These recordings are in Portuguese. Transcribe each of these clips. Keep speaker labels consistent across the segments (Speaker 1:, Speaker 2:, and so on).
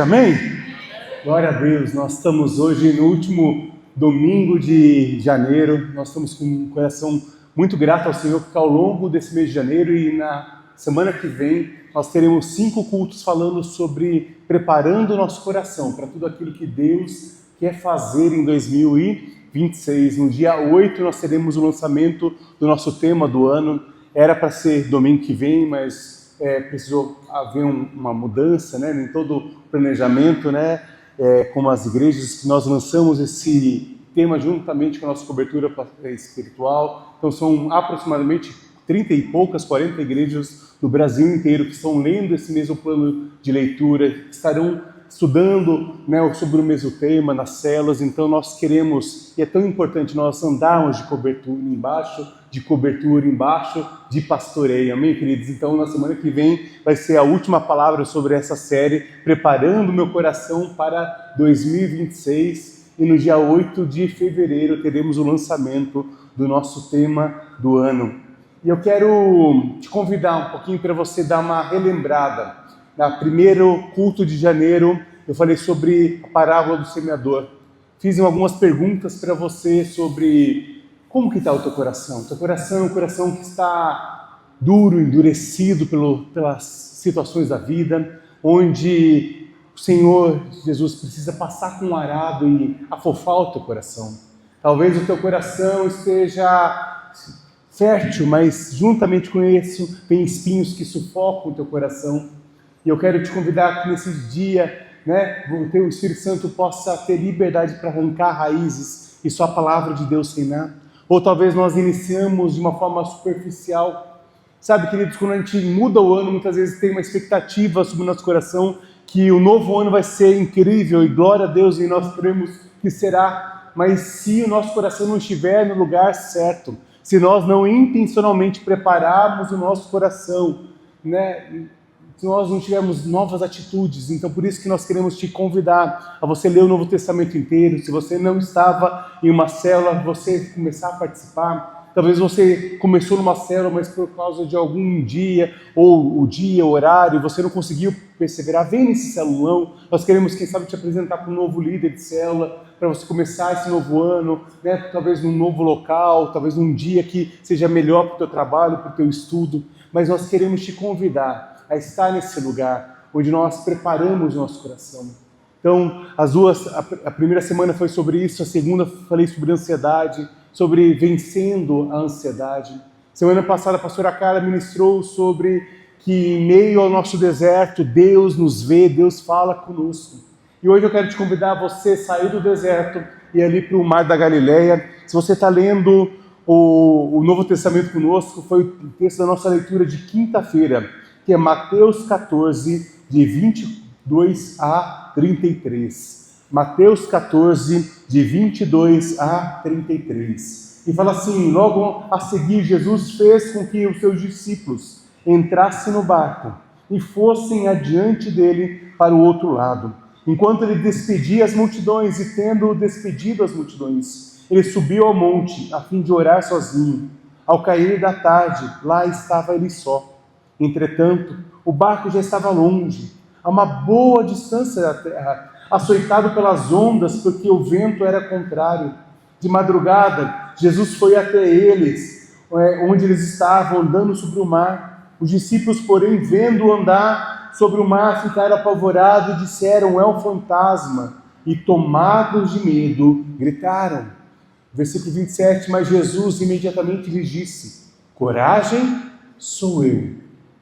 Speaker 1: Amém? Glória a Deus, nós estamos hoje no último domingo de janeiro, nós estamos com um coração muito grato ao Senhor, porque ao longo desse mês de janeiro e na semana que vem, nós teremos 5 cultos falando sobre preparando o nosso coração para tudo aquilo que Deus quer fazer em 2026. No dia 8 nós teremos o lançamento do nosso tema do ano, era para ser domingo que vem, mas precisou haver uma mudança, né, em todo o planejamento, né, como as igrejas, que nós lançamos esse tema juntamente com a nossa cobertura espiritual. Então são aproximadamente 30 e poucas, 40 igrejas do Brasil inteiro que estão lendo esse mesmo plano de leitura, que estarão estudando, né, sobre o mesmo tema nas células. Então nós queremos, e é tão importante nós andarmos de cobertura embaixo de pastoreio, amém, queridos? Então na semana que vem vai ser a última palavra sobre essa série, preparando o meu coração para 2026, e no dia 8 de fevereiro teremos o lançamento do nosso tema do ano. E eu quero te convidar um pouquinho para você dar uma relembrada. No primeiro culto de janeiro, eu falei sobre a parábola do semeador. Fiz algumas perguntas para você sobre como que está o teu coração. Teu coração é um coração que está duro, endurecido pelas situações da vida, onde o Senhor Jesus precisa passar com um arado e afofar o teu coração. Talvez o teu coração esteja fértil, mas juntamente com isso tem espinhos que sufocam o teu coração. E eu quero te convidar que nesse dia, né, o teu Espírito Santo possa ter liberdade para arrancar raízes e só a palavra de Deus reinar. Ou talvez nós iniciamos de uma forma superficial. Sabe, queridos, quando a gente muda o ano, muitas vezes tem uma expectativa sobre o nosso coração que o novo ano vai ser incrível e glória a Deus, e nós cremos que será. Mas se o nosso coração não estiver no lugar certo, se nós não intencionalmente prepararmos o nosso coração, né, se nós não tivermos novas atitudes, então por isso que nós queremos te convidar a você ler o Novo Testamento inteiro. Se você não estava em uma célula, você começar a participar. Talvez você começou numa célula, mas por causa de algum dia, ou o horário, você não conseguiu perseverar. Vem nesse celulão, nós queremos, quem sabe, te apresentar para um novo líder de célula, para você começar esse novo ano, né? Talvez num novo local, talvez num dia que seja melhor para o teu trabalho, para o teu estudo. Mas nós queremos te convidar a estar nesse lugar onde nós preparamos o nosso coração. Então, a primeira semana foi sobre isso, a segunda falei sobre ansiedade, sobre vencendo a ansiedade. Semana passada a pastora Carla ministrou sobre que em meio ao nosso deserto, Deus nos vê, Deus fala conosco. E hoje eu quero te convidar a você sair do deserto e ir ali para o Mar da Galileia. Se você está lendo o Novo Testamento conosco, foi o texto da nossa leitura de quinta-feira, que é Mateus 14, de 22 a 33. Mateus 14, de 22 a 33. E fala assim: logo a seguir, Jesus fez com que os seus discípulos entrassem no barco e fossem adiante dele para o outro lado, enquanto ele despedia as multidões. E tendo despedido as multidões, ele subiu ao monte a fim de orar sozinho. Ao cair da tarde, lá estava ele só. Entretanto, o barco já estava longe, a uma boa distância da terra, açoitado pelas ondas, porque o vento era contrário. De madrugada, Jesus foi até eles, onde eles estavam andando sobre o mar. Os discípulos, porém, vendo-o andar sobre o mar, ficaram apavorados e disseram: é um fantasma. E tomados de medo, gritaram. Versículo 27, mas Jesus imediatamente lhes disse: coragem, sou eu,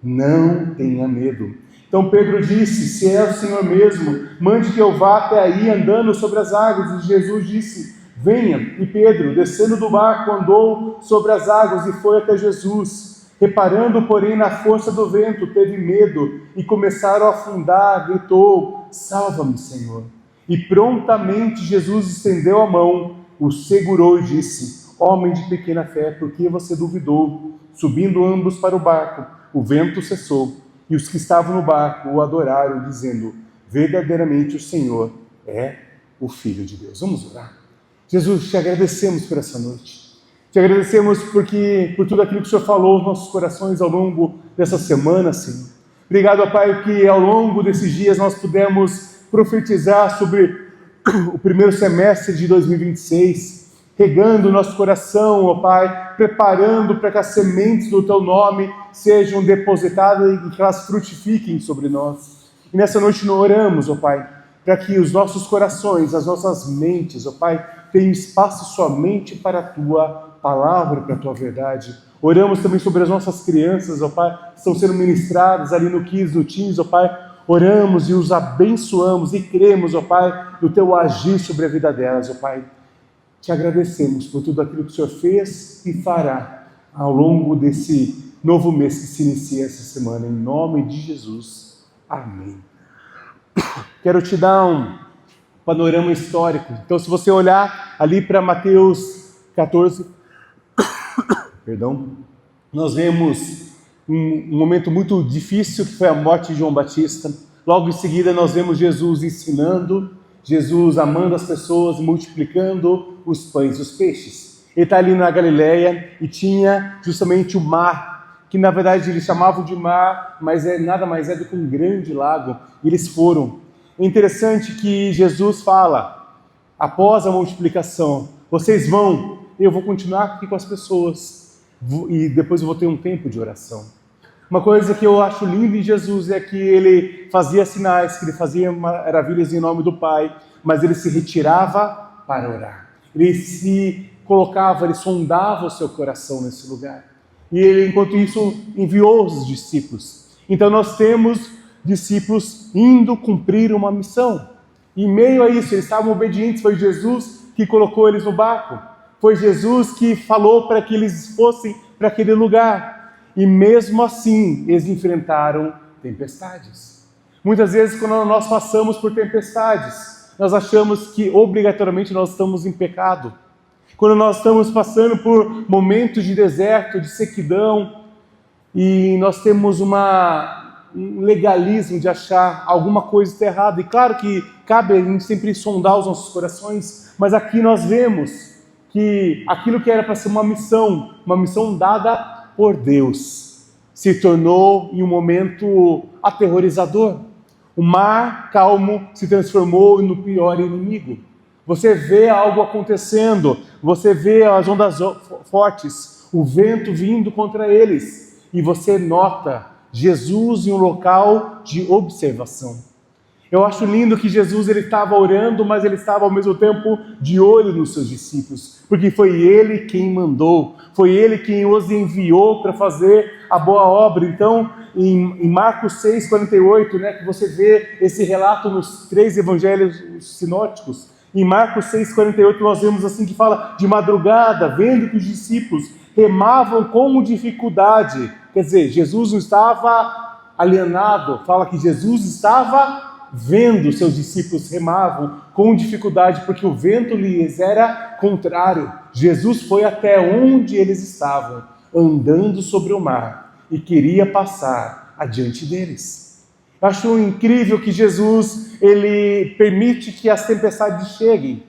Speaker 1: não tenha medo. Então Pedro disse: se é o Senhor mesmo, mande que eu vá até aí andando sobre as águas. E Jesus disse: venha. E Pedro, descendo do barco, andou sobre as águas e foi até Jesus. Reparando, porém, na força do vento, teve medo e começaram a afundar, gritou: salva-me, Senhor. E prontamente Jesus estendeu a mão, o segurou e disse: homem de pequena fé, por que você duvidou? Subindo ambos para o barco, o vento cessou, e os que estavam no barco o adoraram, dizendo: verdadeiramente o Senhor é o Filho de Deus. Vamos orar. Jesus, te agradecemos por essa noite. Te agradecemos por tudo aquilo que o Senhor falou aos nossos corações ao longo dessa semana, Senhor. Obrigado, ó Pai, que ao longo desses dias nós pudemos profetizar sobre o primeiro semestre de 2026, regando o nosso coração, ó Pai, preparando para que as sementes do Teu nome sejam depositadas e que elas frutifiquem sobre nós. E nessa noite nós oramos, ó Pai, para que os nossos corações, as nossas mentes, ó Pai, tenham espaço somente para a Tua palavra, para a Tua verdade. Oramos também sobre as nossas crianças, ó Pai, que estão sendo ministradas ali no Kids, no Teens, ó Pai. Oramos e os abençoamos e cremos, ó Pai, no Teu agir sobre a vida delas, ó Pai. Te agradecemos por tudo aquilo que o Senhor fez e fará ao longo desse novo mês que se inicia essa semana. Em nome de Jesus. Amém. Quero te dar um panorama histórico. Então, se você olhar ali para Mateus 14, nós vemos um momento muito difícil, que foi a morte de João Batista. Logo em seguida, nós vemos Jesus ensinando, Jesus amando as pessoas, multiplicando os pães e os peixes. Ele está ali na Galileia e tinha justamente o mar, que na verdade eles chamavam de mar, mas nada mais é do que um grande lago. E eles foram. É interessante que Jesus fala, após a multiplicação: vocês vão, eu vou continuar aqui com as pessoas, e depois eu vou ter um tempo de oração. Uma coisa que eu acho linda em Jesus é que ele fazia sinais, que ele fazia maravilhas em nome do Pai, mas ele se retirava para orar. Ele se colocava, ele sondava o seu coração nesse lugar. E ele, enquanto isso, enviou os discípulos. Então nós temos discípulos indo cumprir uma missão. E em meio a isso, eles estavam obedientes. Foi Jesus que colocou eles no barco. Foi Jesus que falou para que eles fossem para aquele lugar. E mesmo assim, eles enfrentaram tempestades. Muitas vezes, quando nós passamos por tempestades, nós achamos que obrigatoriamente nós estamos em pecado. Quando nós estamos passando por momentos de deserto, de sequidão, e nós temos um legalismo de achar alguma coisa está errada. E claro que cabe a gente sempre sondar os nossos corações, mas aqui nós vemos que aquilo que era para ser uma missão dada por Deus, se tornou em um momento aterrorizador. O mar calmo se transformou no pior inimigo. Você vê algo acontecendo, você vê as ondas fortes, o vento vindo contra eles, e você nota Jesus em um local de observação. Eu acho lindo que Jesus ele estava orando, mas ele estava ao mesmo tempo de olho nos seus discípulos, porque foi ele quem mandou, foi ele quem os enviou para fazer a boa obra. Então, em Marcos 6,48, que você vê esse relato nos 3 evangelhos sinóticos, em Marcos 6,48 nós vemos assim que fala: de madrugada, vendo que os discípulos remavam com dificuldade. Quer dizer, Jesus não estava alienado, fala que Jesus estava vendo seus discípulos remavam com dificuldade, porque o vento lhes era contrário. Jesus foi até onde eles estavam, andando sobre o mar, e queria passar adiante deles. Eu acho incrível que Jesus, ele permite que as tempestades cheguem.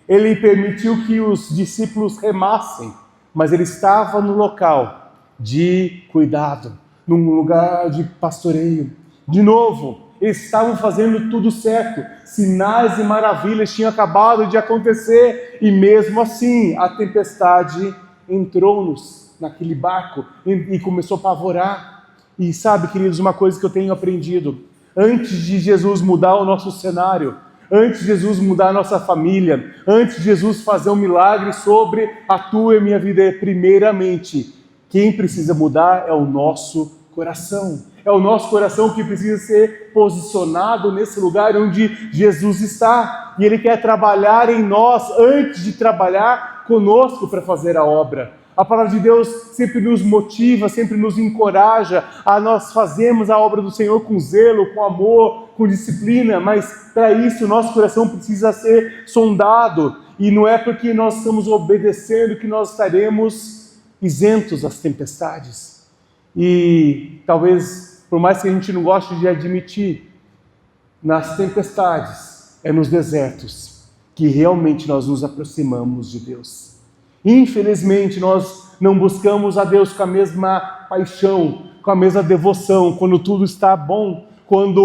Speaker 1: Ele permitiu que os discípulos remassem, mas ele estava no local de cuidado, num lugar de pastoreio. De novo, eles estavam fazendo tudo certo, sinais e maravilhas tinham acabado de acontecer, e mesmo assim a tempestade entrou-nos naquele barco e começou a apavorar. E sabe, queridos, uma coisa que eu tenho aprendido: antes de Jesus mudar o nosso cenário, antes de Jesus mudar a nossa família, antes de Jesus fazer um milagre sobre a tua e minha vida, primeiramente, Quem precisa mudar é o nosso coração. É o nosso coração que precisa ser posicionado nesse lugar onde Jesus está. E Ele quer trabalhar em nós antes de trabalhar conosco para fazer a obra. A palavra de Deus sempre nos motiva, sempre nos encoraja a nós fazermos a obra do Senhor com zelo, com amor, com disciplina, mas para isso o nosso coração precisa ser sondado. E não é porque nós estamos obedecendo que nós estaremos isentos das tempestades. E talvez, por mais que a gente não goste de admitir, nas tempestades, é nos desertos que realmente nós nos aproximamos de Deus. Infelizmente, nós não buscamos a Deus com a mesma paixão, com a mesma devoção, quando tudo está bom, quando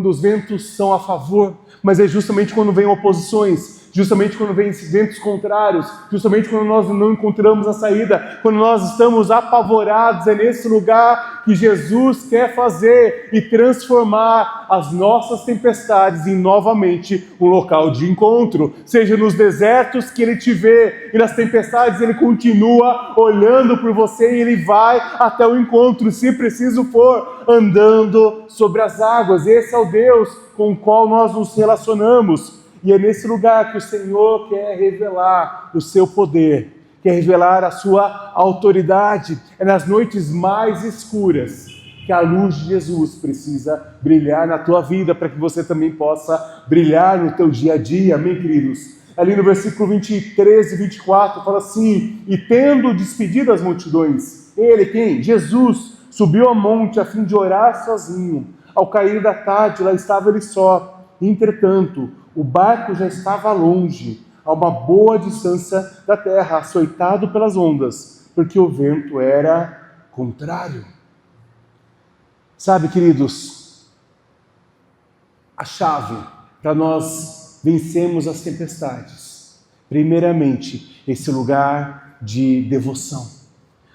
Speaker 1: os ventos são a favor, mas é justamente quando vêm oposições, justamente quando vêm ventos contrários, justamente quando nós não encontramos a saída, quando nós estamos apavorados, é nesse lugar que Jesus quer fazer e transformar as nossas tempestades em novamente um local de encontro, seja nos desertos que Ele te vê, e nas tempestades Ele continua olhando por você e Ele vai até o encontro, se preciso for, andando sobre as águas. Esse é o Deus com o qual nós nos relacionamos. E é nesse lugar que o Senhor quer revelar o seu poder, quer revelar a sua autoridade. É nas noites mais escuras que a luz de Jesus precisa brilhar na tua vida, para que você também possa brilhar no teu dia a dia, amém, queridos? Ali no versículo 23 e 24, fala assim: e tendo despedido as multidões, ele, quem? Jesus, subiu ao monte a fim de orar sozinho. Ao cair da tarde, lá estava ele só. Entretanto, o barco já estava longe, a uma boa distância da terra, açoitado pelas ondas, porque o vento era contrário. Sabe, queridos, a chave para nós vencermos as tempestades, primeiramente, esse lugar de devoção.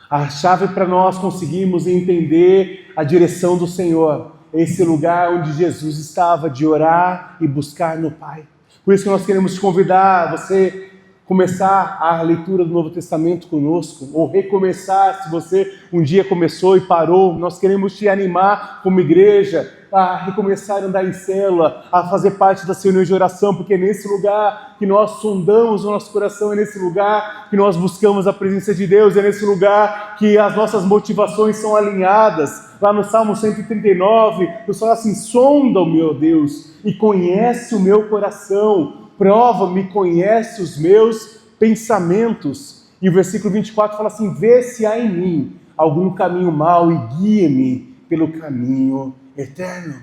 Speaker 1: A chave para nós conseguirmos entender a direção do Senhor, esse lugar onde Jesus estava, de orar e buscar no Pai. Por isso que nós queremos te convidar a você começar a leitura do Novo Testamento conosco, ou recomeçar, se você um dia começou e parou. Nós queremos te animar como igreja a recomeçar a andar em célula, a fazer parte da reunião de oração, porque é nesse lugar que nós sondamos o nosso coração, é nesse lugar que nós buscamos a presença de Deus, é nesse lugar que as nossas motivações são alinhadas. Lá no Salmo 139, Deus fala assim: sonda, meu Deus, e conhece o meu coração, prova-me, conhece os meus pensamentos. E o versículo 24 fala assim: vê se há em mim algum caminho mau e guia-me pelo caminho eterno.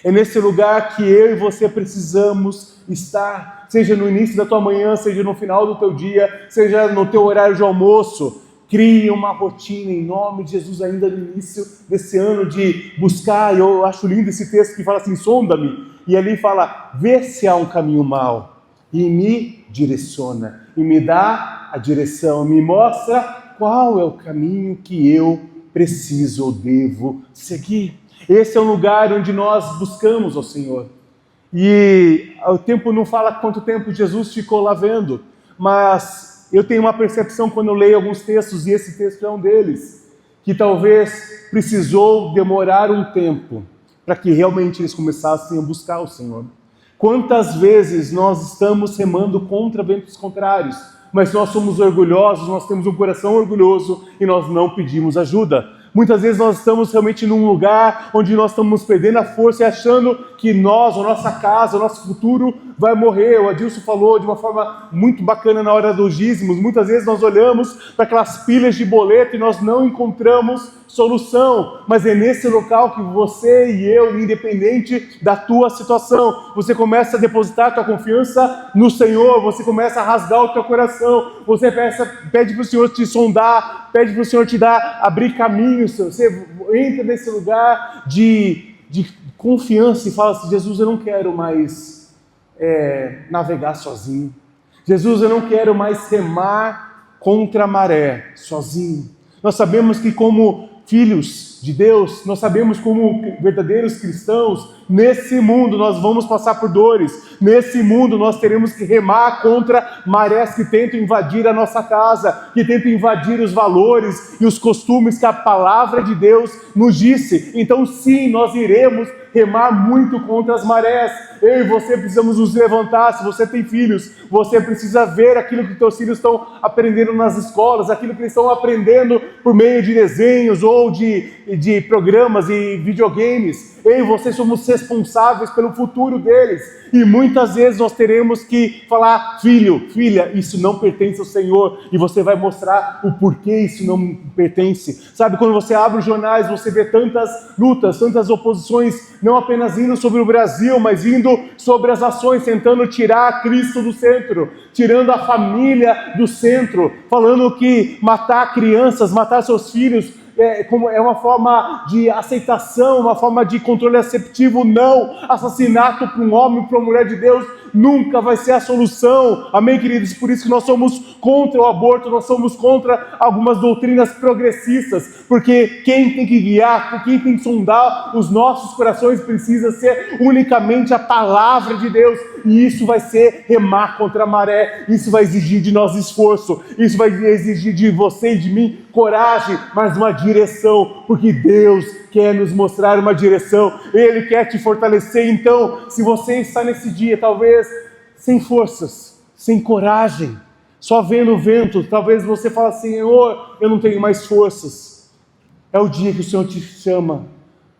Speaker 1: É nesse lugar que eu e você precisamos estar, seja no início da tua manhã, seja no final do teu dia, seja no teu horário de almoço. Crie uma rotina em nome de Jesus ainda no início desse ano de buscar. Eu acho lindo esse texto que fala assim: sonda-me, e ali fala: vê se há um caminho mau e me direciona, e me dá a direção, me mostra qual é o caminho que eu preciso ou devo seguir. Esse é o lugar onde nós buscamos ao Senhor. E o tempo não fala quanto tempo Jesus ficou lá vendo, mas eu tenho uma percepção quando eu leio alguns textos, e esse texto é um deles, que talvez precisou demorar um tempo para que realmente eles começassem a buscar o Senhor. Quantas vezes nós estamos remando contra ventos contrários, mas nós somos orgulhosos, nós temos um coração orgulhoso e nós não pedimos ajuda. Muitas vezes nós estamos realmente num lugar onde nós estamos perdendo a força e achando que nós, a nossa casa, o nosso futuro vai morrer. O Adilson falou de uma forma muito bacana na hora dos dízimos. Muitas vezes nós olhamos para aquelas pilhas de boleto e nós não encontramos solução. Mas é nesse local que você e eu, independente da tua situação, você começa a depositar a tua confiança no Senhor, você começa a rasgar o teu coração, você pede para o Senhor te sondar, pede para o Senhor te dar, abrir caminhos. Você entra nesse lugar de confiança e fala assim: Jesus, eu não quero mais navegar sozinho. Jesus, eu não quero mais remar contra a maré sozinho. Nós sabemos que como filhos de Deus, nós sabemos como verdadeiros cristãos, nesse mundo nós vamos passar por dores, nesse mundo nós teremos que remar contra marés que tentam invadir a nossa casa, que tentam invadir os valores e os costumes que a palavra de Deus nos disse. Então sim, nós iremos remar muito contra as marés. Eu e você precisamos nos levantar. Se você tem filhos, você precisa ver aquilo que teus filhos estão aprendendo nas escolas, aquilo que eles estão aprendendo por meio de desenhos ou de programas e videogames. Eu e você somos responsáveis pelo futuro deles. E muitas vezes nós teremos que falar: filho, filha, isso não pertence ao Senhor. E você vai mostrar o porquê isso não pertence. Sabe, quando você abre os jornais, você vê tantas lutas, tantas oposições, não apenas indo sobre o Brasil, mas indo sobre as nações, tentando tirar Cristo do centro, tirando a família do centro, falando que matar crianças, matar seus filhos, é uma forma de aceitação, uma forma de controle aceptivo. Não, assassinato para um homem, para uma mulher de Deus, nunca vai ser a solução. Amém, queridos? Por isso que nós somos contra o aborto, nós somos contra algumas doutrinas progressistas, porque quem tem que guiar, quem tem que sondar os nossos corações precisa ser unicamente a palavra de Deus, e isso vai ser remar contra a maré, isso vai exigir de nós esforço, isso vai exigir de você e de mim coragem, mas uma direção, porque Deus quer nos mostrar uma direção, Ele quer te fortalecer. Então, se você está nesse dia, talvez sem forças, sem coragem, só vendo o vento, talvez você fale: Senhor, eu não tenho mais forças. É o dia que o Senhor te chama,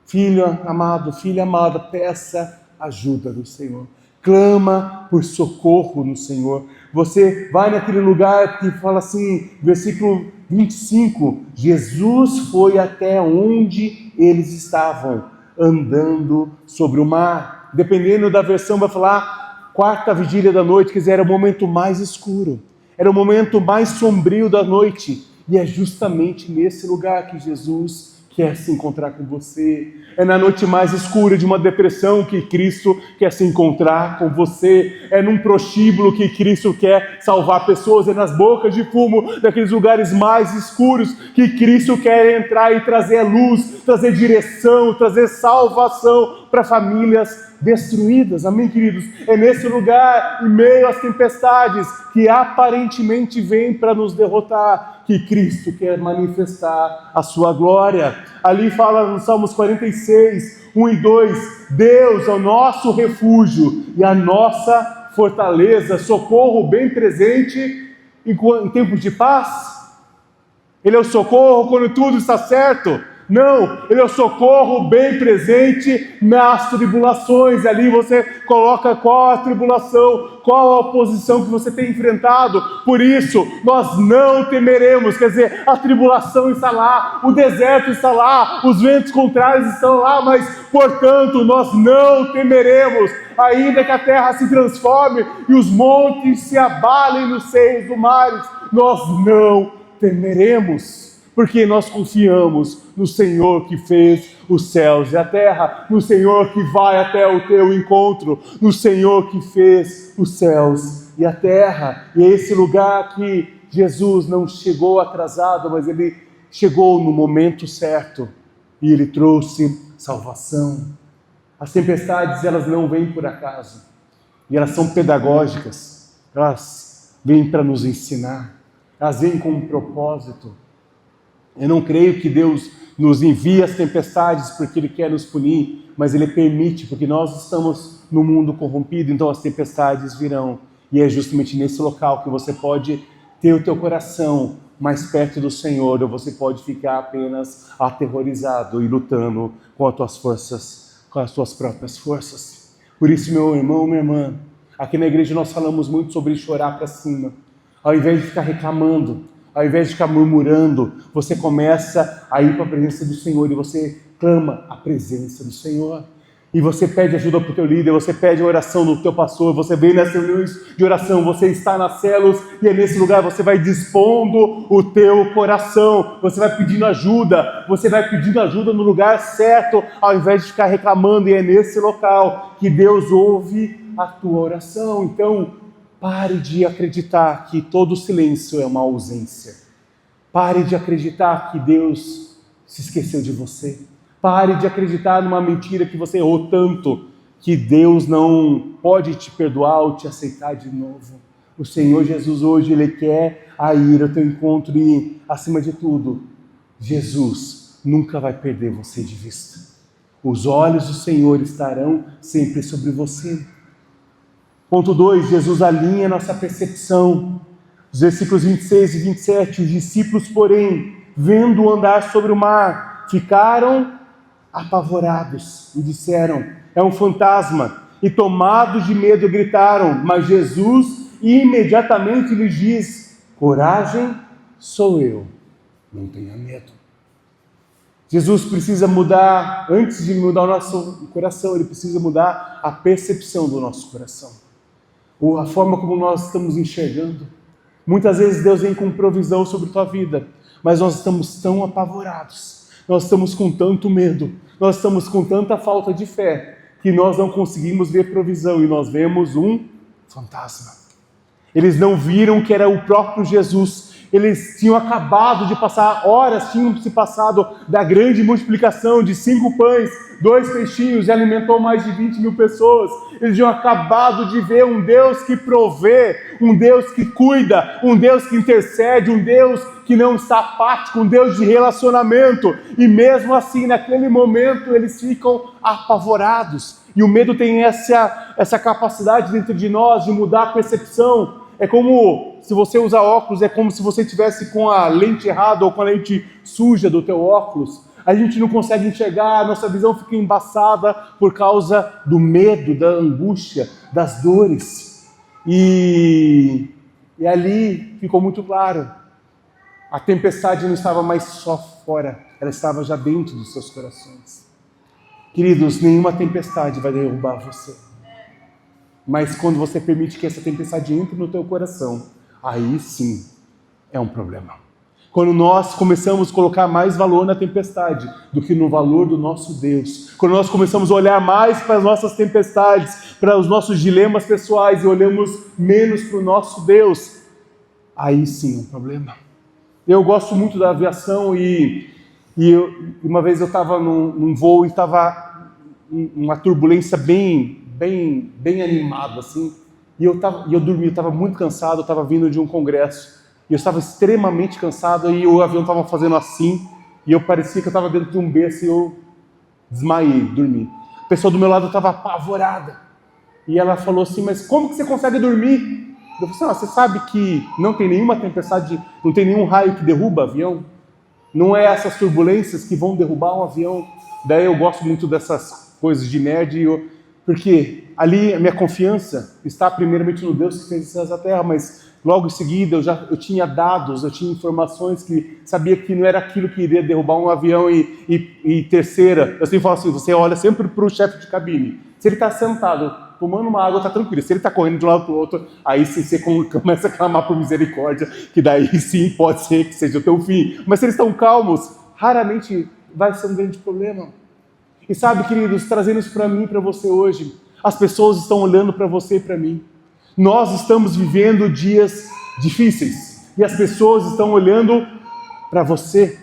Speaker 1: filho amado, filha amada, peça ajuda do Senhor. Clama por socorro no Senhor. Você vai naquele lugar que fala assim, versículo 25, Jesus foi até onde eles estavam, andando sobre o mar. Dependendo da versão, vai falar quarta vigília da noite, quer dizer, era o momento mais escuro, era o momento mais sombrio da noite, e é justamente nesse lugar que Jesus quer se encontrar com você. É na noite mais escura de uma depressão que Cristo quer se encontrar com você. É num prostíbulo que Cristo quer salvar pessoas. É nas bocas de fumo daqueles lugares mais escuros que Cristo quer entrar e trazer luz, trazer direção, trazer salvação para famílias destruídas. Amém, queridos? É nesse lugar, em meio às tempestades que aparentemente vêm para nos derrotar, que Cristo quer manifestar a sua glória. Ali fala no Salmos 46, 1 e 2, Deus é o nosso refúgio e a nossa fortaleza, socorro bem presente em tempos de paz. Ele é o socorro quando tudo está certo. Não, Ele é o socorro bem presente nas tribulações. Ali você coloca qual a tribulação, qual a oposição que você tem enfrentado. Por isso, nós não temeremos. Quer dizer, a tribulação está lá, o deserto está lá, os ventos contrários estão lá, mas, portanto, nós não temeremos. Ainda que a terra se transforme e os montes se abalem nos seios do mar, nós não temeremos. Porque nós confiamos no Senhor que fez os céus e a terra, no Senhor que vai até o teu encontro, no Senhor que fez os céus e a terra. E é esse lugar que Jesus não chegou atrasado, mas Ele chegou no momento certo e Ele trouxe salvação. As tempestades, elas não vêm por acaso, e elas são pedagógicas, elas vêm para nos ensinar, elas vêm com um propósito. Eu não creio que Deus nos envie as tempestades porque Ele quer nos punir, mas Ele permite, porque nós estamos no mundo corrompido, então as tempestades virão. E é justamente nesse local que você pode ter o teu coração mais perto do Senhor, ou você pode ficar apenas aterrorizado e lutando com as tuas forças, com as tuas próprias forças. Por isso, meu irmão, minha irmã, aqui na igreja nós falamos muito sobre chorar para cima. Ao invés de ficar reclamando, ao invés de ficar murmurando, você começa a ir para a presença do Senhor e você clama a presença do Senhor. E você pede ajuda para o teu líder, você pede a oração do teu pastor, você vem nas reuniões de oração, você está nas células e é nesse lugar você vai dispondo o teu coração, você vai pedindo ajuda no lugar certo, ao invés de ficar reclamando, e é nesse local que Deus ouve a tua oração. Então, pare de acreditar que todo silêncio é uma ausência. Pare de acreditar que Deus se esqueceu de você. Pare de acreditar numa mentira que você errou tanto que Deus não pode te perdoar ou te aceitar de novo. O Senhor Jesus hoje, Ele quer ir ao teu encontro e, acima de tudo, Jesus nunca vai perder você de vista. Os olhos do Senhor estarão sempre sobre você. Ponto 2, Jesus alinha nossa percepção. Os versículos 26 e 27, os discípulos, porém, vendo andar sobre o mar, ficaram apavorados e disseram: é um fantasma. E tomados de medo gritaram, mas Jesus imediatamente lhes diz: coragem, sou eu, não tenha medo. Jesus precisa mudar, antes de mudar o nosso coração, Ele precisa mudar a percepção do nosso coração, ou a forma como nós estamos enxergando. Muitas vezes Deus vem com provisão sobre a tua vida, mas nós estamos tão apavorados, nós estamos com tanto medo, nós estamos com tanta falta de fé, que nós não conseguimos ver provisão e nós vemos um fantasma. Eles não viram que era o próprio Jesus. Eles tinham acabado de passar, horas tinham se passado da grande multiplicação de 5 pães, 2 peixinhos, e alimentou mais de 20 mil pessoas. Eles tinham acabado de ver um Deus que provê, um Deus que cuida, um Deus que intercede, um Deus que não está apático, um Deus de relacionamento. E mesmo assim, naquele momento, eles ficam apavorados. E o medo tem essa capacidade dentro de nós de mudar a percepção. É como se você usa óculos, é como se você estivesse com a lente errada ou com a lente suja do teu óculos. A gente não consegue enxergar, a nossa visão fica embaçada por causa do medo, da angústia, das dores. E ali ficou muito claro, a tempestade não estava mais só fora, ela estava já dentro dos seus corações. Queridos, nenhuma tempestade vai derrubar você. Mas quando você permite que essa tempestade entre no teu coração, aí sim é um problema. Quando nós começamos a colocar mais valor na tempestade do que no valor do nosso Deus, quando nós começamos a olhar mais para as nossas tempestades, para os nossos dilemas pessoais e olhamos menos para o nosso Deus, aí sim é um problema. Eu gosto muito da aviação e uma vez eu estava num voo e estava uma turbulência bem animado, assim, e eu dormi, eu estava muito cansado, eu estava vindo de um congresso, e eu estava extremamente cansado, e o avião estava fazendo assim, e eu parecia que eu estava dentro de um berço, e eu desmaiei, dormi. A pessoa do meu lado estava apavorada, e ela falou assim: mas como que você consegue dormir? Eu falei assim: você sabe que não tem nenhuma tempestade, não tem nenhum raio que derruba avião? Não é essas turbulências que vão derrubar um avião? Daí eu gosto muito dessas coisas de nerd, porque ali a minha confiança está primeiramente no Deus que fez os céus e a terra, mas logo em seguida eu tinha dados, eu tinha informações que sabia que não era aquilo que iria derrubar um avião. E terceira, eu sempre falo assim: você olha sempre para o chefe de cabine. Se ele está sentado tomando uma água, está tranquilo. Se ele está correndo de um lado para o outro, aí sim você começa a clamar por misericórdia, que daí sim pode ser que seja o teu fim. Mas se eles estão calmos, raramente vai ser um grande problema. E sabe, queridos, trazendo isso para mim e para você hoje, as pessoas estão olhando para você e para mim. Nós estamos vivendo dias difíceis e as pessoas estão olhando para você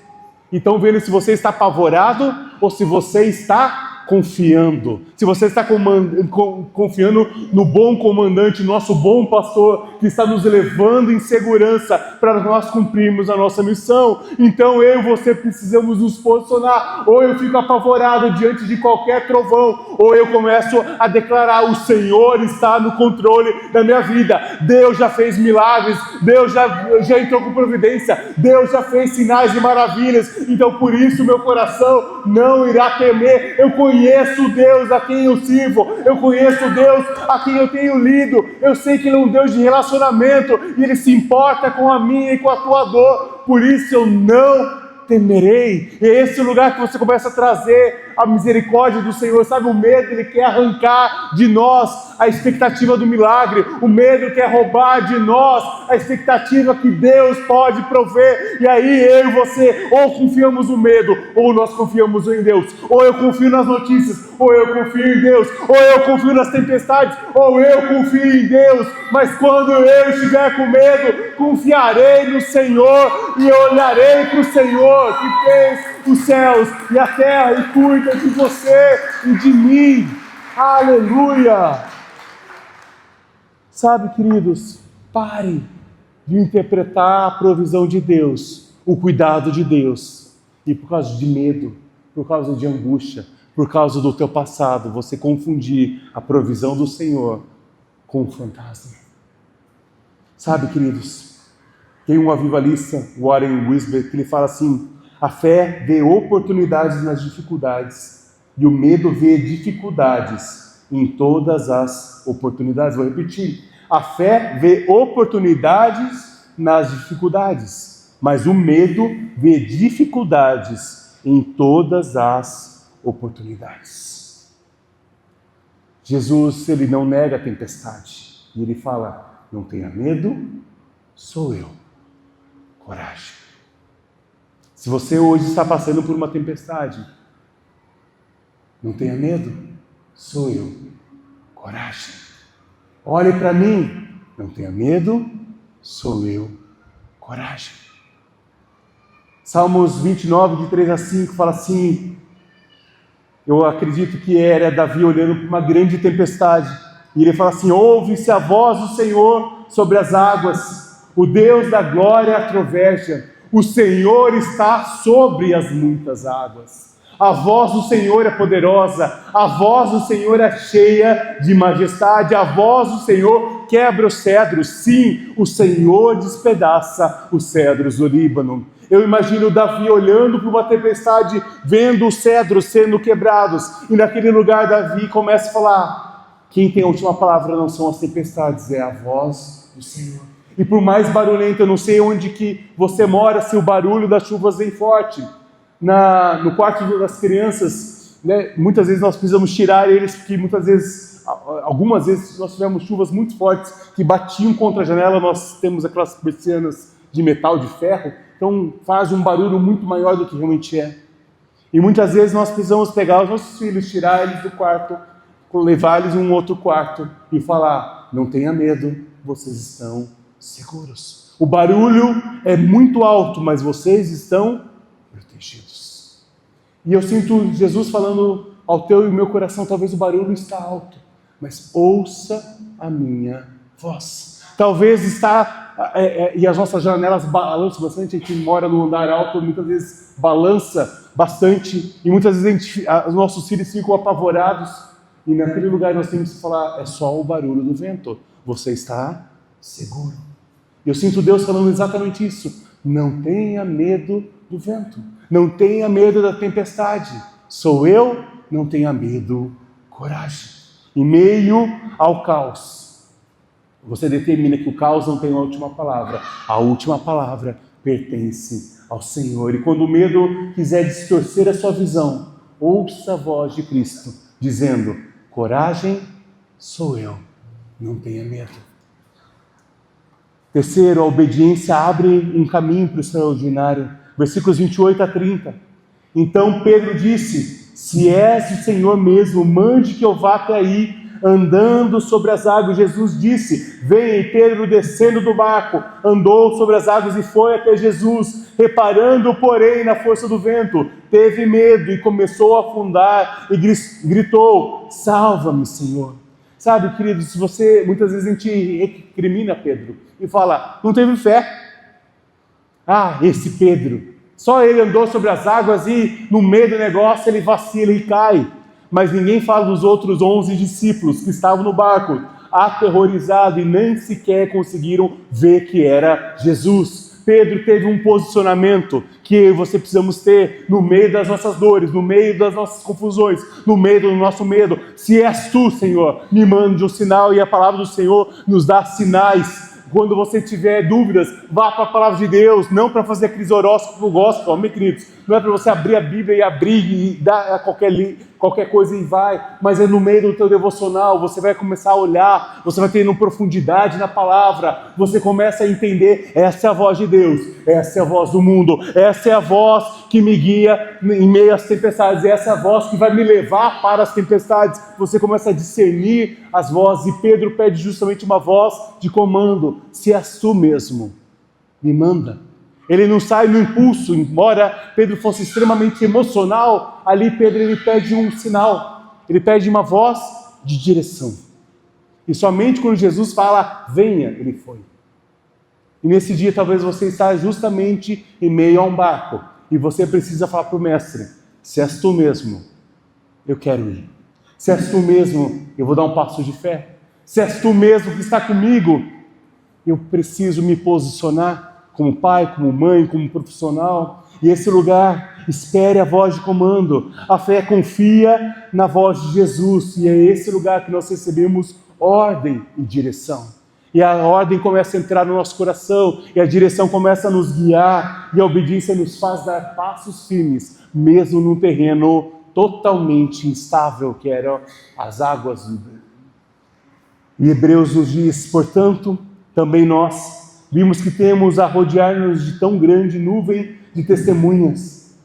Speaker 1: e estão vendo se você está apavorado ou se você está confiando. Se você está confiando no bom comandante, nosso bom pastor, que está nos levando em segurança para nós cumprirmos a nossa missão. Então eu e você precisamos nos posicionar. Ou eu fico apavorado diante de qualquer trovão, ou eu começo a declarar: o Senhor está no controle da minha vida. Deus já fez milagres, Deus já entrou com providência, Deus já fez sinais e maravilhas. Então por isso meu coração não irá temer. Eu conheço Deus a quem eu sirvo, eu conheço Deus a quem eu tenho lido, eu sei que Ele é um Deus de relacionamento e Ele se importa com a minha e com a tua dor, por isso eu não temerei. E é esse lugar que você começa a trazer a misericórdia do Senhor. Sabe, o medo, ele quer arrancar de nós a expectativa do milagre, o medo quer roubar de nós a expectativa que Deus pode prover. E aí eu e você ou confiamos no medo, ou nós confiamos em Deus. Ou eu confio nas notícias, ou eu confio em Deus. Ou eu confio nas tempestades, ou eu confio em Deus. Mas quando eu estiver com medo, confiarei no Senhor e olharei para o Senhor que fez os céus e a terra e cuida de você e de mim. Aleluia! Sabe, queridos, pare de interpretar a provisão de Deus, o cuidado de Deus, e por causa de medo, por causa de angústia, por causa do teu passado, você confundir a provisão do Senhor com o fantasma. Sabe, queridos, tem um avivalista, Warren Wiersbe, que ele fala assim: a fé vê oportunidades nas dificuldades e o medo vê dificuldades em todas as oportunidades. Vou repetir. A fé vê oportunidades nas dificuldades, mas o medo vê dificuldades em todas as oportunidades. Jesus, ele não nega a tempestade. E ele fala: não tenha medo, sou eu. Coragem. Se você hoje está passando por uma tempestade, não tenha medo, sou eu. Coragem. Olhe para mim, não tenha medo, sou eu. Coragem. Salmos 29, de 3 a 5, fala assim: eu acredito que era Davi olhando para uma grande tempestade, e ele fala assim: ouve-se a voz do Senhor sobre as águas, o Deus da glória troveja, o Senhor está sobre as muitas águas. A voz do Senhor é poderosa, a voz do Senhor é cheia de majestade, a voz do Senhor quebra os cedros, sim, o Senhor despedaça os cedros do Líbano. Eu imagino Davi olhando para uma tempestade, vendo os cedros sendo quebrados, e naquele lugar Davi começa a falar: quem tem a última palavra não são as tempestades, é a voz do Senhor. E por mais barulhento, eu não sei onde que você mora, se o barulho das chuvas vem forte. No quarto das crianças, né, muitas vezes nós precisamos tirar eles, porque algumas vezes nós tivemos chuvas muito fortes que batiam contra a janela. Nós temos aquelas persianas de metal, de ferro, então faz um barulho muito maior do que realmente é. E muitas vezes nós precisamos pegar os nossos filhos, tirar eles do quarto, levar eles em um outro quarto e falar: não tenha medo, vocês estão seguros. O barulho é muito alto, mas vocês estão protegidos. E eu sinto Jesus falando ao teu e ao meu coração: talvez o barulho está alto, mas ouça a minha voz. Talvez e as nossas janelas balançam bastante, a gente mora no andar alto, muitas vezes balança bastante, e muitas vezes os nossos filhos ficam apavorados, e naquele lugar nós temos que falar: é só o barulho do vento, você está seguro. Eu sinto Deus falando exatamente isso: não tenha medo do vento, não tenha medo da tempestade, sou eu, não tenha medo, coragem. Em meio ao caos, você determina que o caos não tem a última palavra, a última palavra pertence ao Senhor. E quando o medo quiser distorcer a sua visão, ouça a voz de Cristo, dizendo: coragem, sou eu, não tenha medo. Terceiro, a obediência abre um caminho para o extraordinário. Versículos 28 a 30. Então Pedro disse: se és o Senhor mesmo, mande que eu vá até aí, andando sobre as águas. Jesus disse: venha. E Pedro, descendo do barco, andou sobre as águas e foi até Jesus. Reparando, porém, na força do vento, teve medo e começou a afundar e gritou: salva-me, Senhor. Sabe, queridos, muitas vezes a gente recrimina Pedro e fala: não teve fé. Ah, esse Pedro, só ele andou sobre as águas e no meio do negócio ele vacila e cai. Mas ninguém fala dos outros 11 discípulos que estavam no barco, aterrorizados, e nem sequer conseguiram ver que era Jesus. Pedro teve um posicionamento que eu e você precisamos ter no meio das nossas dores, no meio das nossas confusões, no meio do nosso medo. Se és tu, Senhor, me mande um sinal, e a palavra do Senhor nos dá sinais. Quando você tiver dúvidas, vá para a palavra de Deus, não para fazer aqueles horóscopos gospel, meus queridos. Não é para você abrir a Bíblia e abrir e dar a qualquer qualquer coisa e vai, mas é no meio do teu devocional, você vai começar a olhar, você vai ter uma profundidade na palavra, você começa a entender, essa é a voz de Deus, essa é a voz do mundo, essa é a voz que me guia em meio às tempestades, essa é a voz que vai me levar para as tempestades. Você começa a discernir as vozes, e Pedro pede justamente uma voz de comando: se és tu mesmo, me manda. Ele não sai no impulso, embora Pedro fosse extremamente emocional, ali Pedro ele pede um sinal, ele pede uma voz de direção. E somente quando Jesus fala, venha, ele foi. E nesse dia talvez você está justamente em meio a um barco, e você precisa falar para o mestre: se és tu mesmo, eu quero ir. Se és tu mesmo, eu vou dar um passo de fé. Se és tu mesmo que está comigo, eu preciso me posicionar como pai, como mãe, como profissional. E esse lugar, espere a voz de comando. A fé confia na voz de Jesus. E é esse lugar que nós recebemos ordem e direção. E a ordem começa a entrar no nosso coração. E a direção começa a nos guiar. E a obediência nos faz dar passos firmes, mesmo num terreno totalmente instável, que eram as águas. E Hebreus nos diz, portanto, também nós vimos que temos a rodear-nos de tão grande nuvem de testemunhas.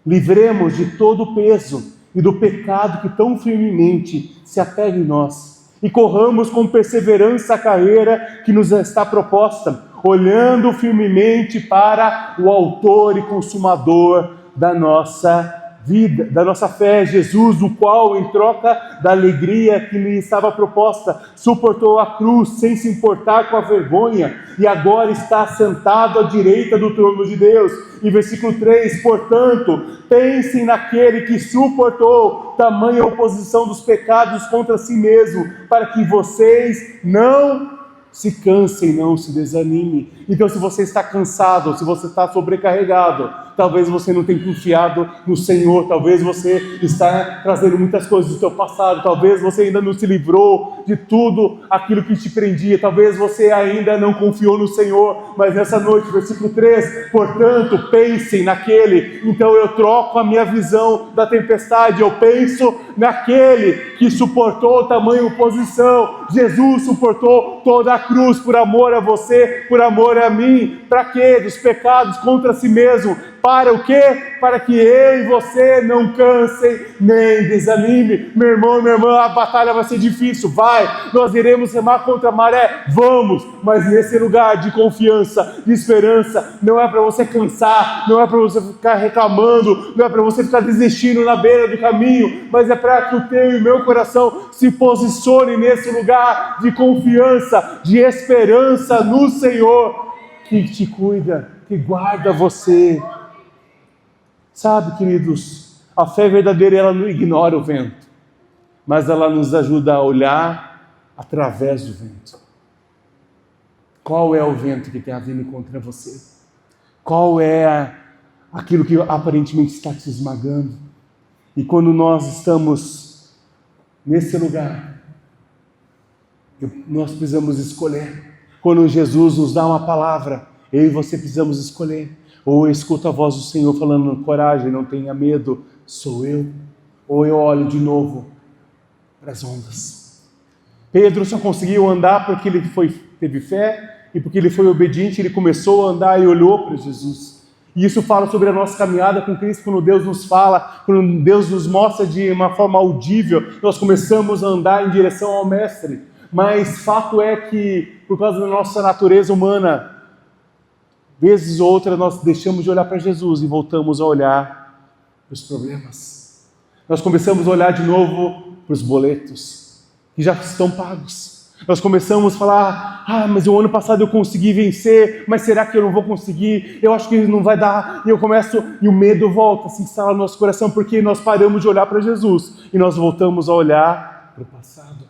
Speaker 1: Livremos de todo o peso e do pecado que tão firmemente se apega em nós. E corramos com perseverança a carreira que nos está proposta, olhando firmemente para o autor e consumador da nossa vida, da nossa fé, Jesus, o qual, em troca da alegria que lhe estava proposta, suportou a cruz sem se importar com a vergonha, e agora está sentado à direita do trono de Deus. E versículo 3, portanto, pensem naquele que suportou tamanha oposição dos pecados contra si mesmo, para que vocês não se cansem, não se desanime. Então, se você está cansado, se você está sobrecarregado, talvez você não tenha confiado no Senhor, talvez você está trazendo muitas coisas do seu passado, talvez você ainda não se livrou de tudo aquilo que te prendia, talvez você ainda não confiou no Senhor, mas nessa noite, versículo 3, portanto, pensem naquele. Então eu troco a minha visão da tempestade, eu penso naquele que suportou tamanha oposição. Jesus suportou toda a cruz por amor a você, por amor a mim. Para quê? Dos pecados contra si mesmo. Para o quê? Para que eu e você não cansem nem desanime. Meu irmão, minha irmã, a batalha vai ser difícil, vai. Nós iremos remar contra a maré, vamos. Mas nesse lugar de confiança, de esperança, não é para você cansar, não é para você ficar reclamando, não é para você ficar desistindo na beira do caminho, mas é para que o teu e o meu coração se posicione nesse lugar de confiança, de esperança no Senhor, que te cuida, que guarda você. Sabe, queridos, a fé verdadeira, ela não ignora o vento, mas ela nos ajuda a olhar através do vento. Qual é o vento que está vindo contra você? Qual é aquilo que aparentemente está te esmagando? E quando nós estamos nesse lugar, nós precisamos escolher. Quando Jesus nos dá uma palavra, eu e você precisamos escolher. Ou eu escuto a voz do Senhor falando, coragem, não tenha medo, sou eu. Ou eu olho de novo para as ondas. Pedro só conseguiu andar porque ele teve fé, e porque ele foi obediente, ele começou a andar e olhou para Jesus. E isso fala sobre a nossa caminhada com Cristo. Quando Deus nos fala, quando Deus nos mostra de uma forma audível, nós começamos a andar em direção ao Mestre. Mas fato é que, por causa da nossa natureza humana, vezes ou outra nós deixamos de olhar para Jesus e voltamos a olhar para os problemas. Nós começamos a olhar de novo para os boletos, que já estão pagos. Nós começamos a falar, mas o ano passado eu consegui vencer, mas será que eu não vou conseguir? Eu acho que não vai dar. E o medo volta a se instalar no nosso coração, porque nós paramos de olhar para Jesus e nós voltamos a olhar para o passado.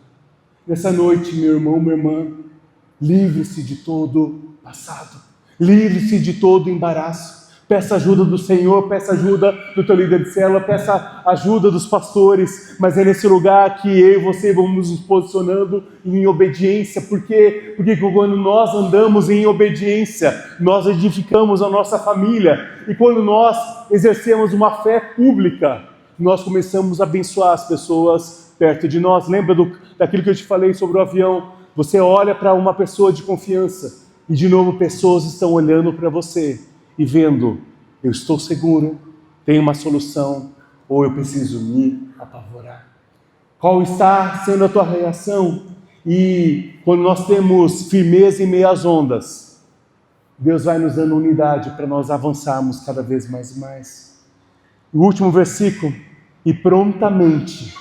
Speaker 1: Nessa noite, meu irmão, minha irmã, livre-se de todo passado. Livre-se de todo embaraço. Peça ajuda do Senhor, peça ajuda do teu líder de célula, peça ajuda dos pastores, mas é nesse lugar que eu e você vamos nos posicionando em obediência. Por quê? Porque quando nós andamos em obediência, nós edificamos a nossa família. E quando nós exercemos uma fé pública, nós começamos a abençoar as pessoas perto de nós. Lembra daquilo que eu te falei sobre o avião? Você olha para uma pessoa de confiança e de novo pessoas estão olhando para você e vendo, eu estou seguro, tem uma solução, ou eu preciso me apavorar. Qual está sendo a tua reação? E quando nós temos firmeza em meio às ondas, Deus vai nos dando unidade para nós avançarmos cada vez mais e mais. O último versículo, e prontamente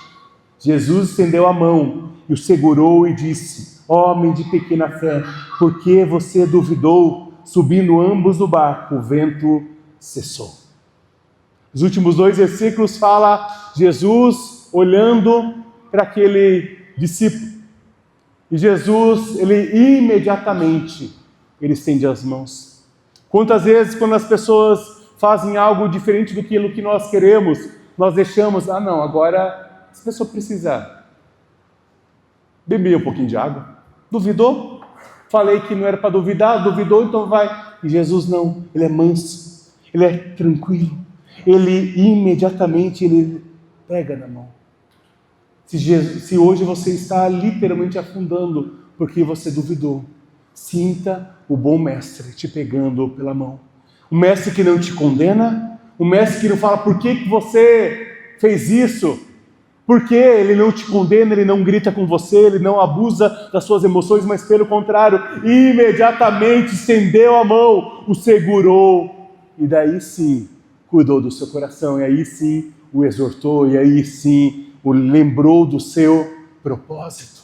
Speaker 1: Jesus estendeu a mão e o segurou e disse, homem de pequena fé, por que você duvidou? Subindo ambos do barco, o vento cessou. Os últimos 2 versículos fala Jesus olhando para aquele discípulo. E Jesus, ele imediatamente, ele estende as mãos. Quantas vezes, quando as pessoas fazem algo diferente do que nós queremos, nós deixamos, não, agora essa pessoa precisa beber um pouquinho de água. Duvidou? Falei que não era para duvidar, duvidou, então vai. E Jesus não, ele é manso, ele é tranquilo. Ele imediatamente, ele pega na mão. Se hoje você está literalmente afundando porque você duvidou, sinta o bom mestre te pegando pela mão. Um mestre que não te condena, um mestre que não fala por que você fez isso, porque ele não te condena, ele não grita com você, ele não abusa das suas emoções, mas pelo contrário, imediatamente estendeu a mão, o segurou e daí sim cuidou do seu coração, e aí sim o exortou, e aí sim o lembrou do seu propósito.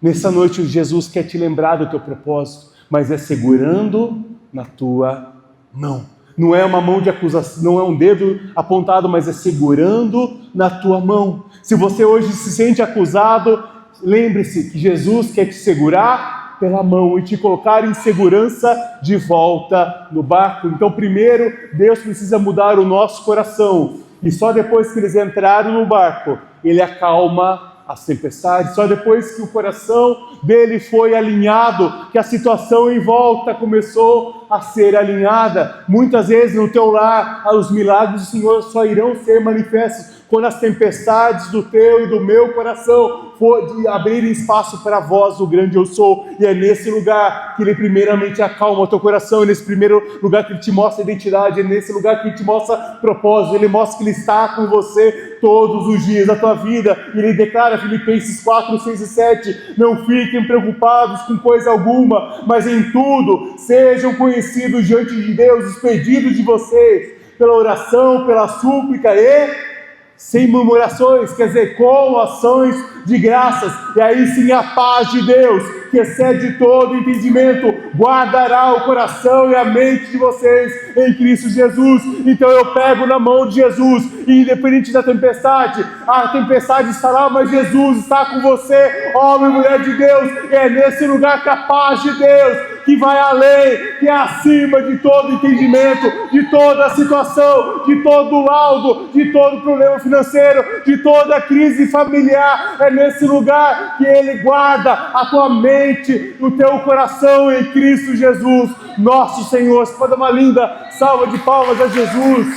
Speaker 1: Nessa noite Jesus quer te lembrar do teu propósito, mas é segurando na tua mão. Não é uma mão de acusação, não é um dedo apontado, mas é segurando na tua mão. Se você hoje se sente acusado, lembre-se que Jesus quer te segurar pela mão e te colocar em segurança de volta no barco. Então, primeiro, Deus precisa mudar o nosso coração. E só depois que eles entraram no barco, ele acalma as tempestades. Só depois que o coração dele foi alinhado, que a situação em volta começou a ser alinhada. Muitas vezes no teu lar, os milagres do Senhor só irão ser manifestos quando as tempestades do teu e do meu coração for abrirem espaço para a voz do grande eu sou. E é nesse lugar que ele primeiramente acalma o teu coração, é nesse primeiro lugar que ele te mostra identidade, é nesse lugar que ele te mostra propósito, ele mostra que ele está com você todos os dias da tua vida. E ele declara, Filipenses 4, 6 e 7, não fiquem preocupados com coisa alguma, mas em tudo sejam conhecidos diante de Deus os pedidos de vocês, pela oração, pela súplica e sem murmurações, quer dizer, com ações de graças, e aí sim a paz de Deus, que excede todo entendimento, guardará o coração e a mente de vocês em Cristo Jesus. Então eu pego na mão de Jesus, e independente da tempestade, a tempestade está lá, mas Jesus está com você, homem e mulher de Deus. É nesse lugar que a paz de Deus, que vai além, que é acima de todo entendimento, de toda situação, de todo laudo, de todo problema financeiro, de toda crise familiar, é nesse lugar que Ele guarda a tua mente, o teu coração em Cristo Jesus, nosso Senhor. Você pode dar uma linda salva de palmas a Jesus.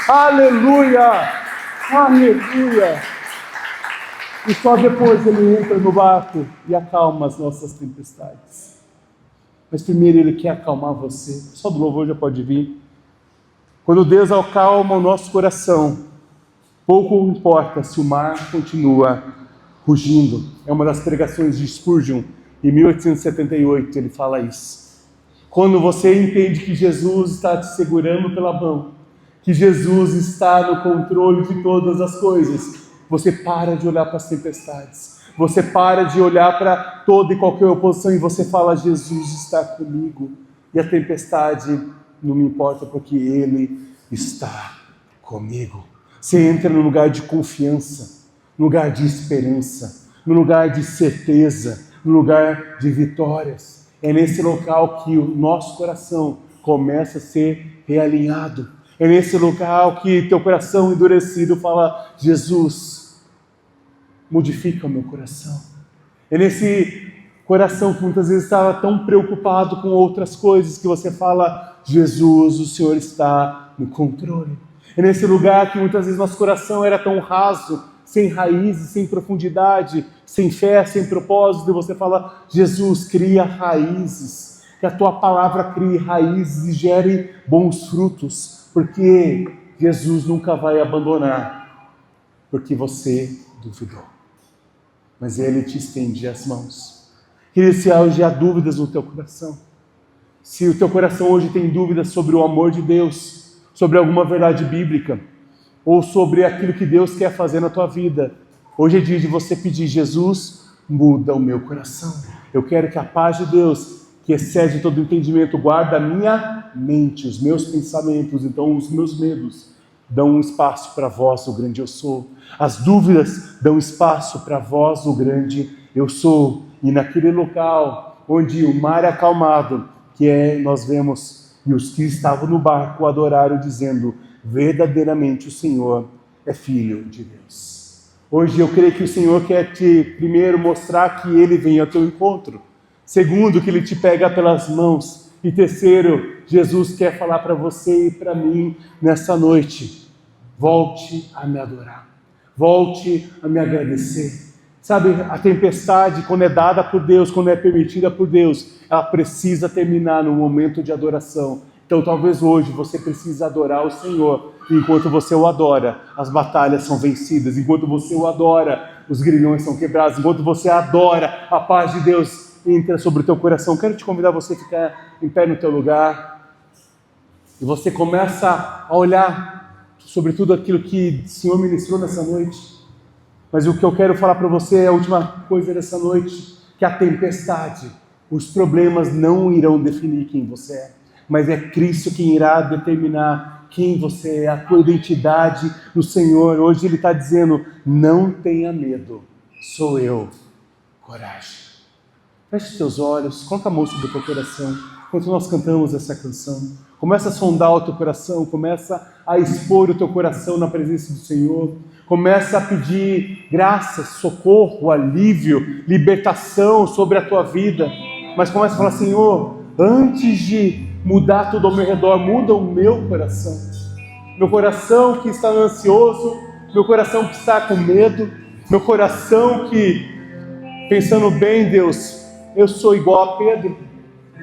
Speaker 1: Aleluia! Aleluia! E só depois Ele entra no barco e acalma as nossas tempestades. Mas primeiro Ele quer acalmar você. Só do louvor já pode vir. Quando Deus acalma o nosso coração, pouco importa se o mar continua rugindo. É uma das pregações de Spurgeon, em 1878, ele fala isso. Quando você entende que Jesus está te segurando pela mão, que Jesus está no controle de todas as coisas, você para de olhar para as tempestades. Você para de olhar para toda e qualquer oposição e você fala, Jesus está comigo. E a tempestade não me importa porque Ele está comigo. Você entra num lugar de confiança, num lugar de esperança, num lugar de certeza, num lugar de vitórias. É nesse local que o nosso coração começa a ser realinhado. É nesse local que teu coração endurecido fala, Jesus, modifica o meu coração. É nesse coração que muitas vezes estava tão preocupado com outras coisas que você fala, Jesus, o Senhor está no controle. É nesse lugar que muitas vezes nosso coração era tão raso, sem raízes, sem profundidade, sem fé, sem propósito, e você fala: Jesus, cria raízes, que a tua palavra crie raízes e gere bons frutos, porque Jesus nunca vai abandonar, porque você duvidou. Mas Ele te estende as mãos. Querido, se hoje há dúvidas no teu coração, se o teu coração hoje tem dúvidas sobre o amor de Deus, sobre alguma verdade bíblica, ou sobre aquilo que Deus quer fazer na tua vida, hoje é dia de você pedir: Jesus, muda o meu coração. Eu quero que a paz de Deus, que excede todo entendimento, guarde a minha mente, os meus pensamentos. Então os meus medos dão um espaço para vós, o grande eu sou. As dúvidas dão espaço para vós, o grande eu sou. E naquele local onde o mar é acalmado, nós vemos, e os que estavam no barco adoraram, dizendo: verdadeiramente o Senhor é Filho de Deus. Hoje eu creio que o Senhor quer te, primeiro, mostrar que Ele vem ao teu encontro. Segundo, que Ele te pega pelas mãos. E terceiro, Jesus quer falar para você e para mim nessa noite: volte a me adorar, volte a me agradecer. Sabe, a tempestade, quando é dada por Deus, quando é permitida por Deus, ela precisa terminar no momento de adoração. Então talvez hoje você precise adorar o Senhor, e enquanto você o adora, as batalhas são vencidas. Enquanto você o adora, os grilhões são quebrados. Enquanto você adora, a paz de Deus entra sobre o teu coração. Quero te convidar a você ficar em pé no teu lugar, e você começa a olhar sobre tudo aquilo que o Senhor ministrou nessa noite. Mas o que eu quero falar para você é a última coisa dessa noite: que a tempestade, os problemas não irão definir quem você é, mas é Cristo quem irá determinar quem você é, a tua identidade no Senhor. Hoje Ele está dizendo: não tenha medo, sou eu, coragem. Feche os teus olhos, coloca a mão sobre o teu coração, enquanto nós cantamos essa canção. Começa a sondar o teu coração, começa a expor o teu coração na presença do Senhor. Começa a pedir graça, socorro, alívio, libertação sobre a tua vida. Mas começa a falar: Senhor, antes de mudar tudo ao meu redor, muda o meu coração. Meu coração que está ansioso, meu coração que está com medo, meu coração que, pensando bem, Deus, eu sou igual a Pedro.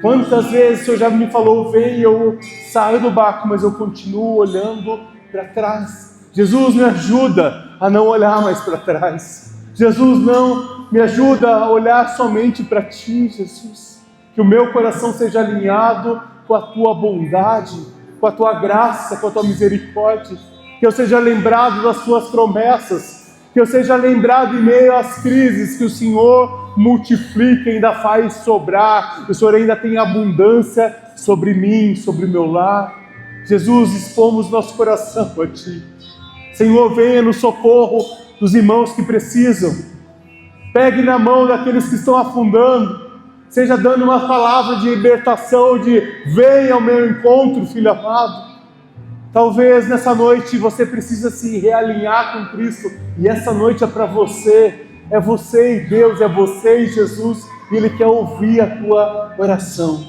Speaker 1: Quantas vezes o Senhor já me falou: vem, eu saio do barco, mas eu continuo olhando para trás. Jesus, me ajuda a não olhar mais para trás. Jesus, não me ajuda a olhar somente para Ti, Jesus. Que o meu coração seja alinhado com a Tua bondade, com a Tua graça, com a Tua misericórdia. Que eu seja lembrado das Tuas promessas. Que eu seja lembrado em meio às crises, que o Senhor multiplica, ainda faz sobrar. O Senhor ainda tem abundância sobre mim, sobre o meu lar. Jesus, expomos nosso coração a Ti. Senhor, venha no socorro dos irmãos que precisam. Pegue na mão daqueles que estão afundando. Seja dando uma palavra de libertação, de venha ao meu encontro, filho amado. Talvez nessa noite você precisa se realinhar com Cristo. E essa noite é para você. É você e Deus, é você e Jesus. E Ele quer ouvir a tua oração.